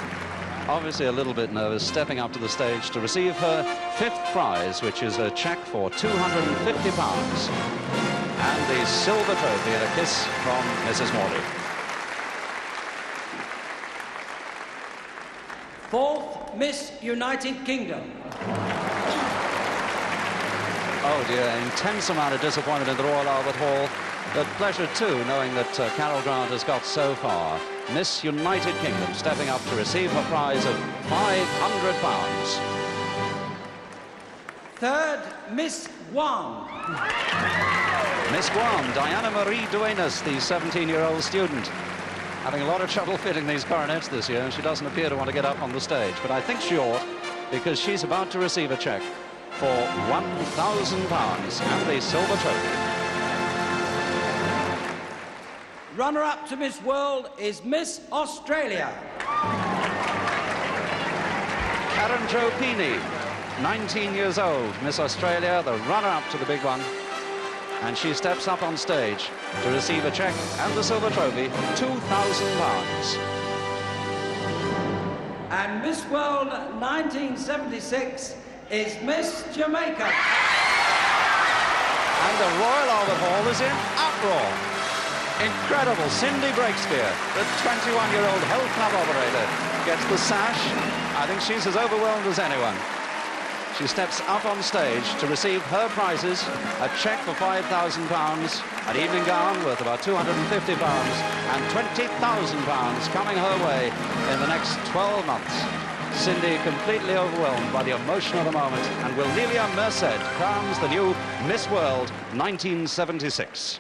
S7: Obviously a little bit nervous, stepping up to the stage to receive her 5th prize, which is a cheque for £250 and the silver trophy and a kiss from Mrs. Morley.
S6: 4th, Miss United Kingdom.
S7: Oh dear, intense amount of disappointment in the Royal Albert Hall, but pleasure too, knowing that Carol Grant has got so far. Miss United Kingdom stepping up to receive her prize of £500.
S6: 3rd, Miss Guam.
S7: Miss Guam, Diana Marie Duenas, the 17-year-old student. Having a lot of trouble fitting these coronets this year, and she doesn't appear to want to get up on the stage, but I think she ought, because she's about to receive a cheque for £1,000 and the silver trophy.
S6: Runner-up to Miss World is Miss Australia.
S7: Karen Jo Pini, 19 years old, Miss Australia, the runner-up to the big one. And she steps up on stage to receive a cheque and the silver trophy, £2,000.
S6: And Miss World 1976 is Miss Jamaica.
S7: And the Royal Albert Hall is in uproar. Incredible. Cindy Breakspeare, the 21-year-old health club operator, gets the sash. I think she's as overwhelmed as anyone. She steps up on stage to receive her prizes, a cheque for £5,000, an evening gown worth about £250, and £20,000 coming her way in the next 12 months. Cindy completely overwhelmed by the emotion of the moment, and Wilnelia Merced crowns the new Miss World 1976.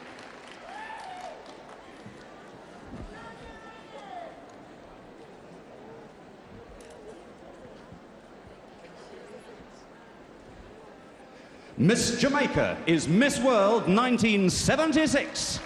S7: Miss Jamaica is Miss World 1976.